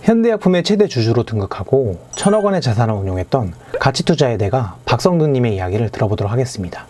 현대약품의 최대 주주로 등극하고 1,000억 원의 자산을 운용했던 가치투자의 대가 박성등님의 이야기를 들어보도록 하겠습니다.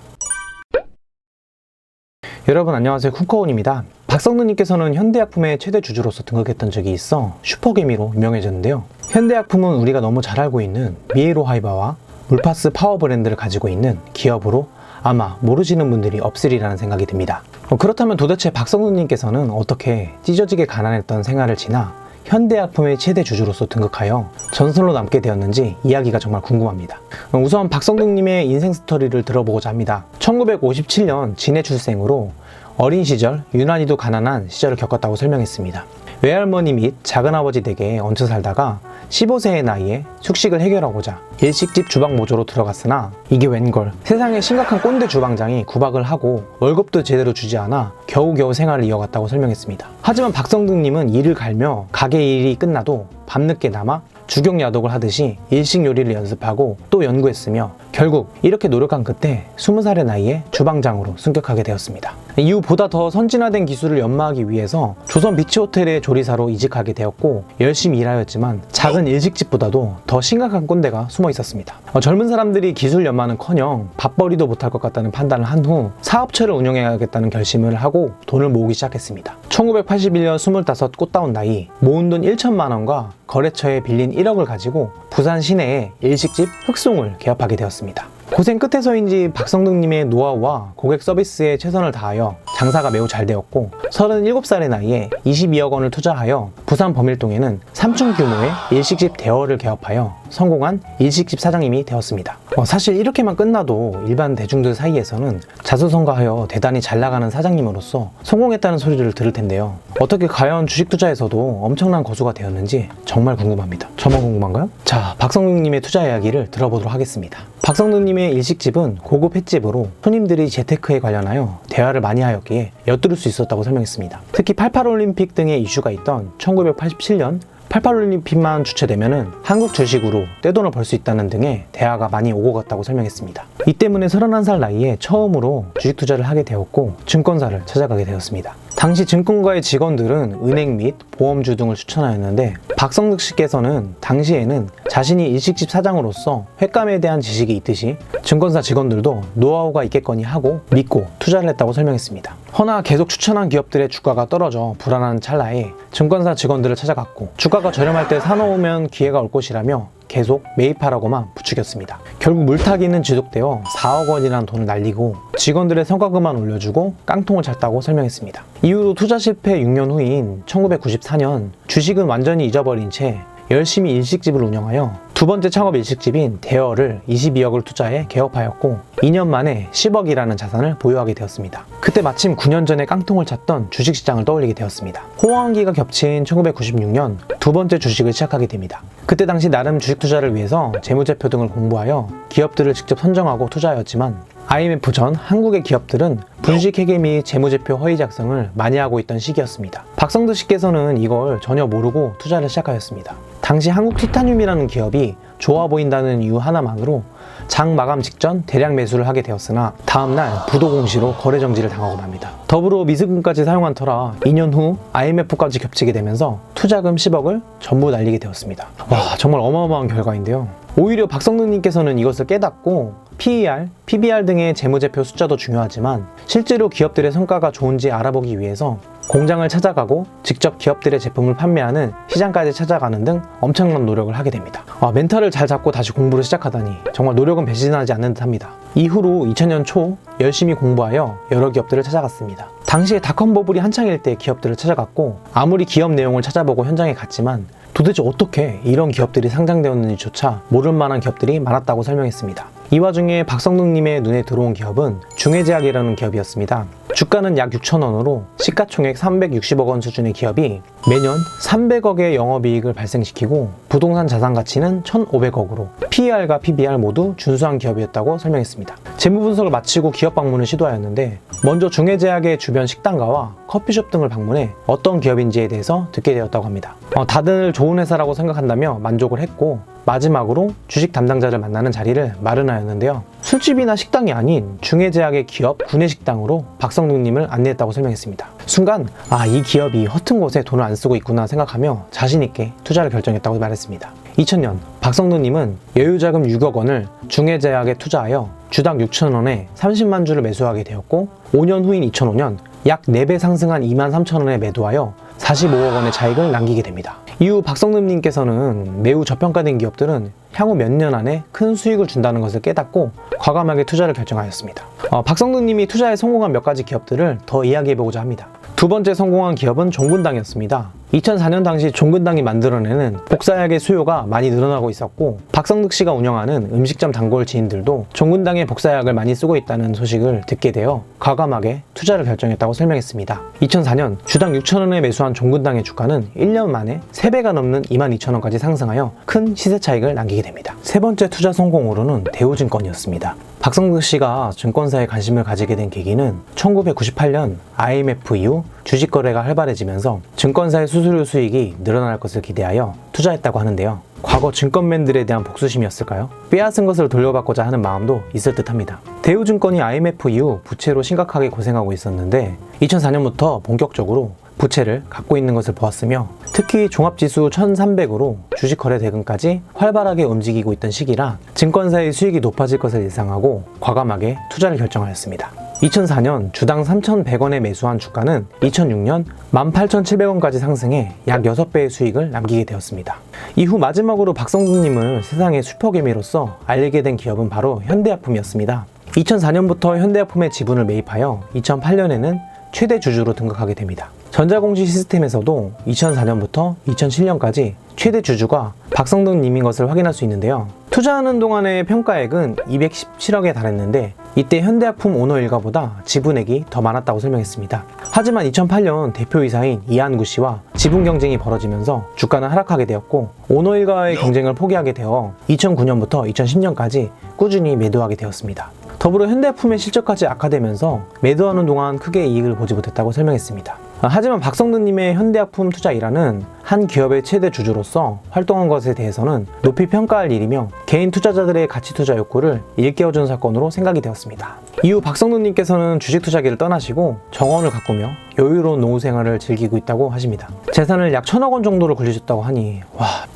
여러분 안녕하세요, 쿵커원입니다. 박성등님께서는 현대약품의 최대 주주로서 등극했던 적이 있어 슈퍼개미로 유명해졌는데요. 현대약품은 우리가 너무 잘 알고 있는 미에로 하이바와 물파스 파워 브랜드를 가지고 있는 기업으로 아마 모르시는 분들이 없으리라는 생각이 듭니다. 그렇다면 도대체 박성등님께서는 어떻게 찢어지게 가난했던 생활을 지나 현대약품의 최대 주주로서 등극하여 전설로 남게 되었는지 이야기가 정말 궁금합니다. 우선 박성등님의 인생 스토리를 들어보고자 합니다. 1957년 진해 출생으로 어린 시절 유난히도 가난한 시절을 겪었다고 설명했습니다. 외할머니 및 작은아버지 댁에 얹혀 살다가 15세의 나이에 숙식을 해결하고자 일식집 주방 모조로 들어갔으나 이게 웬걸, 세상에 심각한 꼰대 주방장이 구박을 하고 월급도 제대로 주지 않아 겨우겨우 생활을 이어갔다고 설명했습니다. 하지만 박성등님은 이를 갈며 가게 일이 끝나도 밤늦게 남아 주경야독을 하듯이 일식 요리를 연습하고 또 연구했으며 결국 이렇게 노력한 끝에 20살의 나이에 주방장으로 승격하게 되었습니다. 이후 보다 더 선진화된 기술을 연마하기 위해서 조선 비치호텔의 조리사로 이직하게 되었고 열심히 일하였지만 작은 일식집보다도 더 심각한 꼰대가 숨어 있었습니다. 젊은 사람들이 기술 연마는커녕 밥벌이도 못할 것 같다는 판단을 한 후 사업체를 운영해야겠다는 결심을 하고 돈을 모으기 시작했습니다. 1981년 25 꽃다운 나이, 모은 돈 1천만 원과 거래처에 빌린 1억을 가지고 부산 시내에 일식집 흑송을 개업하게 되었습니다. 고생 끝에서인지 박성등님의 노하우와 고객 서비스에 최선을 다하여 장사가 매우 잘 되었고 37살의 나이에 22억 원을 투자하여 부산 범일동에는 3층 규모의 일식집 대여를 개업하여 성공한 일식집 사장님이 되었습니다. 사실 이렇게만 끝나도 일반 대중들 사이에서는 자수성가하여 대단히 잘 나가는 사장님으로서 성공했다는 소리를 들을 텐데요. 어떻게 과연 주식 투자에서도 엄청난 거수가 되었는지 정말 궁금합니다. 저만 궁금한가요? 자, 박성등님의 투자 이야기를 들어보도록 하겠습니다. 박성등님의 일식집은 고급 횟집으로 손님들이 재테크에 관련하여 대화를 많이 하였기에 엿들을 수 있었다고 설명했습니다. 특히 88올림픽 등의 이슈가 있던 1987년 88올림픽만 주최되면 한국 주식으로 떼돈을 벌 수 있다는 등의 대화가 많이 오고 갔다고 설명했습니다. 이 때문에 31살 나이에 처음으로 주식 투자를 하게 되었고 증권사를 찾아가게 되었습니다. 당시 증권가의 직원들은 은행 및 보험주 등을 추천하였는데 박성등 씨께서는 당시에는 자신이 일식집 사장으로서 횟감에 대한 지식이 있듯이 증권사 직원들도 노하우가 있겠거니 하고 믿고 투자를 했다고 설명했습니다. 허나 계속 추천한 기업들의 주가가 떨어져 불안한 찰나에 증권사 직원들을 찾아갔고 주가가 저렴할 때 사놓으면 기회가 올 것이라며 계속 매입하라고만 부추겼습니다. 결국 물타기는 지속되어 4억 원이라는 돈을 날리고 직원들의 성과급만 올려주고 깡통을 찼다고 설명했습니다. 이후로 투자 실패 6년 후인 1994년 주식은 완전히 잊어버린 채 열심히 일식집을 운영하여 두 번째 창업 일식집인 대여를 22억을 투자해 개업하였고 2년 만에 10억이라는 자산을 보유하게 되었습니다. 그때 마침 9년 전에 깡통을 찼던 주식시장을 떠올리게 되었습니다. 호황기가 겹친 1996년 두 번째 주식을 시작하게 됩니다. 그때 당시 나름 주식 투자를 위해서 재무제표 등을 공부하여 기업들을 직접 선정하고 투자하였지만 IMF 전 한국의 기업들은 분식회계 및 재무제표 허위 작성을 많이 하고 있던 시기였습니다. 박성등 씨께서는 이걸 전혀 모르고 투자를 시작하였습니다. 당시 한국 티타늄이라는 기업이 좋아 보인다는 이유 하나만으로 장 마감 직전 대량 매수를 하게 되었으나 다음날 부도 공시로 거래 정지를 당하고 맙니다. 더불어 미수금까지 사용한 터라 2년 후 IMF까지 겹치게 되면서 투자금 10억을 전부 날리게 되었습니다. 와, 정말 어마어마한 결과인데요. 오히려 박성등님께서는 이것을 깨닫고 PER, PBR 등의 재무제표 숫자도 중요하지만 실제로 기업들의 성과가 좋은지 알아보기 위해서 공장을 찾아가고 직접 기업들의 제품을 판매하는 시장까지 찾아가는 등 엄청난 노력을 하게 됩니다. 멘탈을 잘 잡고 다시 공부를 시작하다니 정말 노력은 배신하지 않는 듯합니다. 이후로 2000년 초 열심히 공부하여 여러 기업들을 찾아갔습니다. 당시에 닷컴 버블이 한창일 때 기업들을 찾아갔고 아무리 기업 내용을 찾아보고 현장에 갔지만 도대체 어떻게 이런 기업들이 상장되었는지조차 모를 만한 기업들이 많았다고 설명했습니다. 이 와중에 박성등님의 눈에 들어온 기업은 중해제약이라는 기업이었습니다. 주가는 약 6천원으로 시가총액 360억 원 수준의 기업이 매년 300억의 영업이익을 발생시키고 부동산 자산 가치는 1,500억으로 PER과 PBR 모두 준수한 기업이었다고 설명했습니다. 재무 분석을 마치고 기업 방문을 시도하였는데 먼저 중해제약의 주변 식당가와 커피숍 등을 방문해 어떤 기업인지에 대해서 듣게 되었다고 합니다. 다들 좋은 회사라고 생각한다며 만족을 했고 마지막으로 주식 담당자를 만나는 자리를 마련하였는데요. 술집이나 식당이 아닌 중해제약의 기업 구내식당으로 박성등님을 안내했다고 설명했습니다. 순간 이 기업이 허튼 곳에 돈을 안 쓰고 있구나 생각하며 자신있게 투자를 결정했다고 말했습니다. 2000년 박성두님은 여유자금 6억 원을 중해제약에 투자하여 주당 6,000원에 30만 주를 매수하게 되었고 5년 후인 2005년 약 4배 상승한 23,000원에 매도하여 45억 원의 차익을 남기게 됩니다. 이후 박성두님께서는 매우 저평가된 기업들은 향후 몇 년 안에 큰 수익을 준다는 것을 깨닫고 과감하게 투자를 결정하였습니다. 박성두님이 투자에 성공한 몇 가지 기업들을 더 이야기해보고자 합니다. 두 번째 성공한 기업은 종근당이었습니다. 2004년 당시 종근당이 만들어내는 복사약의 수요가 많이 늘어나고 있었고 박성득 씨가 운영하는 음식점 단골 지인들도 종근당의 복사약을 많이 쓰고 있다는 소식을 듣게 되어 과감하게 투자를 결정했다고 설명했습니다. 2004년 주당 6,000원에 매수한 종근당의 주가는 1년 만에 3배가 넘는 22,000원까지 상승하여 큰 시세 차익을 남기게 됩니다. 세 번째 투자 성공으로는 대우증권이었습니다. 박성득 씨가 증권사에 관심을 가지게 된 계기는 1998년 IMF 이후 주식 거래가 활발해지면서 증권사의 수수료 수익이 늘어날 것을 기대하여 투자했다고 하는데요. 과거 증권맨들에 대한 복수심이었을까요? 빼앗은 것을 돌려받고자 하는 마음도 있을 듯합니다. 대우증권이 IMF 이후 부채로 심각하게 고생하고 있었는데 2004년부터 본격적으로 부채를 갖고 있는 것을 보았으며 특히 종합지수 1300으로 주식 거래 대금까지 활발하게 움직이고 있던 시기라 증권사의 수익이 높아질 것을 예상하고 과감하게 투자를 결정하였습니다. 2004년 주당 3,100원에 매수한 주가는 2006년 18,700원까지 상승해 약 6배의 수익을 남기게 되었습니다. 이후 마지막으로 박성두님을 세상의 슈퍼개미로서 알리게 된 기업은 바로 현대약품이었습니다. 2004년부터 현대약품의 지분을 매입하여 2008년에는 최대 주주로 등극하게 됩니다. 전자공시 시스템에서도 2004년부터 2007년까지 최대 주주가 박성덕님인 것을 확인할 수 있는데요. 투자하는 동안의 평가액은 217억에 달했는데 이때 현대약품 오너 일가보다 지분액이 더 많았다고 설명했습니다. 하지만 2008년 대표이사인 이한구 씨와 지분 경쟁이 벌어지면서 주가는 하락하게 되었고 오너 일가의 경쟁을 포기하게 되어 2009년부터 2010년까지 꾸준히 매도하게 되었습니다. 더불어 현대약품의 실적까지 악화되면서 매도하는 동안 크게 이익을 보지 못했다고 설명했습니다. 하지만 박성두님의 현대약품 투자 일화는 한 기업의 최대 주주로서 활동한 것에 대해서는 높이 평가할 일이며 개인 투자자들의 가치 투자 욕구를 일깨워준 사건으로 생각이 되었습니다. 이후 박성두님께서는 주식 투자기를 떠나시고 정원을 가꾸며 여유로운 노후 생활을 즐기고 있다고 하십니다. 재산을 약 1,000억 원 정도를 굴리셨다고 하니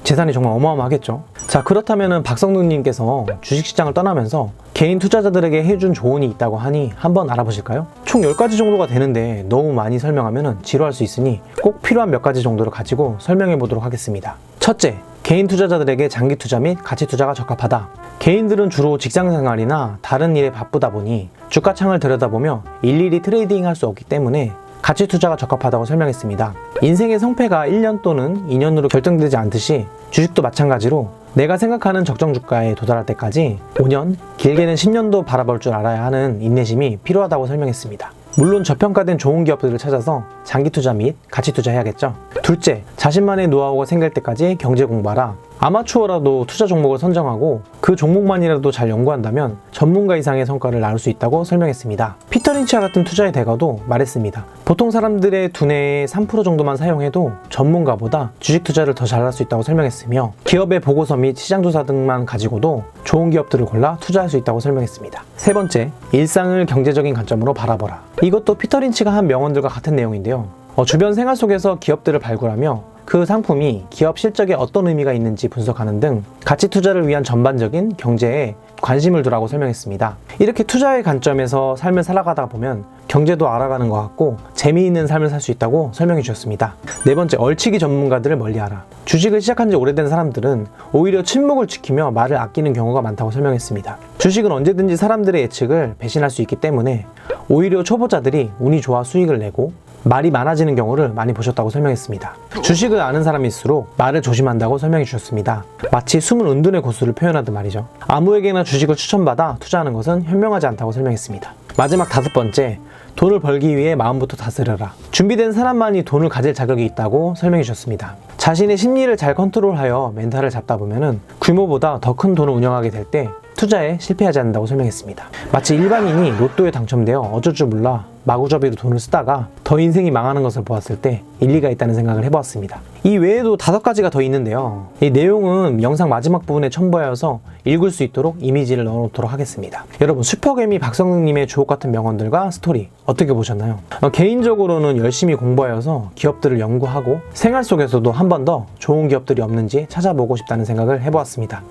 재산이 정말 어마어마하겠죠. 자, 그렇다면 박성두님께서 주식시장을 떠나면서 개인 투자자들에게 해준 조언이 있다고 하니 한번 알아보실까요? 총 10가지 정도가 되는데 너무 많이 설명하면 지루할 수 있으니 꼭 필요한 몇 가지 정도를 가지고 설명해 보도록 하겠습니다. 첫째, 개인 투자자들에게 장기 투자 및 가치 투자가 적합하다. 개인들은 주로 직장 생활이나 다른 일에 바쁘다 보니 주가창을 들여다보며 일일이 트레이딩 할 수 없기 때문에 가치 투자가 적합하다고 설명했습니다. 인생의 성패가 1년 또는 2년으로 결정되지 않듯이 주식도 마찬가지로 내가 생각하는 적정 주가에 도달할 때까지 5년, 길게는 10년도 바라볼 줄 알아야 하는 인내심이 필요하다고 설명했습니다. 물론 저평가된 좋은 기업들을 찾아서 장기 투자 및 가치 투자해야겠죠. 둘째, 자신만의 노하우가 생길 때까지 경제 공부하라. 아마추어라도 투자 종목을 선정하고 그 종목만이라도 잘 연구한다면 전문가 이상의 성과를 낳을 수 있다고 설명했습니다. 피터 린치와 같은 투자의 대가도 말했습니다. 보통 사람들의 두뇌의 3% 정도만 사용해도 전문가보다 주식 투자를 더 잘할 수 있다고 설명했으며 기업의 보고서 및 시장조사 등만 가지고도 좋은 기업들을 골라 투자할 수 있다고 설명했습니다. 세 번째, 일상을 경제적인 관점으로 바라보라. 이것도 피터 린치가 한 명언들과 같은 내용인데요. 주변 생활 속에서 기업들을 발굴하며 그 상품이 기업 실적에 어떤 의미가 있는지 분석하는 등 가치 투자를 위한 전반적인 경제에 관심을 두라고 설명했습니다. 이렇게 투자의 관점에서 삶을 살아가다 보면 경제도 알아가는 것 같고 재미있는 삶을 살 수 있다고 설명해 주셨습니다. 네 번째, 얼치기 전문가들을 멀리하라. 주식을 시작한 지 오래된 사람들은 오히려 침묵을 지키며 말을 아끼는 경우가 많다고 설명했습니다. 주식은 언제든지 사람들의 예측을 배신할 수 있기 때문에 오히려 초보자들이 운이 좋아 수익을 내고 말이 많아지는 경우를 많이 보셨다고 설명했습니다. 주식을 아는 사람일수록 말을 조심한다고 설명해 주셨습니다. 마치 숨은 은둔의 고수를 표현하듯 말이죠. 아무에게나 주식을 추천받아 투자하는 것은 현명하지 않다고 설명했습니다. 마지막 다섯 번째, 돈을 벌기 위해 마음부터 다스려라. 준비된 사람만이 돈을 가질 자격이 있다고 설명해 주셨습니다. 자신의 심리를 잘 컨트롤하여 멘탈을 잡다 보면 규모보다 더 큰 돈을 운영하게 될 때 투자에 실패하지 않는다고 설명했습니다. 마치 일반인이 로또에 당첨되어 어쩔 줄 몰라 마구잡이로 돈을 쓰다가 더 인생이 망하는 것을 보았을 때 일리가 있다는 생각을 해보았습니다. 이 외에도 5가지가 더 있는데요. 이 내용은 영상 마지막 부분에 첨부하여서 읽을 수 있도록 이미지를 넣어놓도록 하겠습니다. 여러분, 슈퍼개미 박성능님의 주옥같은 명언들과 스토리 어떻게 보셨나요? 개인적으로는 열심히 공부하여서 기업들을 연구하고 생활 속에서도 한 번 더 좋은 기업들이 없는지 찾아보고 싶다는 생각을 해보았습니다.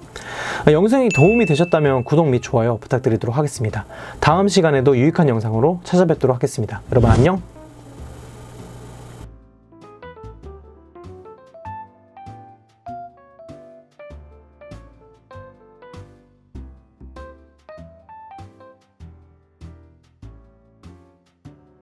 영상이 도움이 되셨다면 구독 및 좋아요 부탁드리도록 하겠습니다. 다음 시간에도 유익한 영상으로 찾아뵙도록 하겠습니다. 여러분 안녕!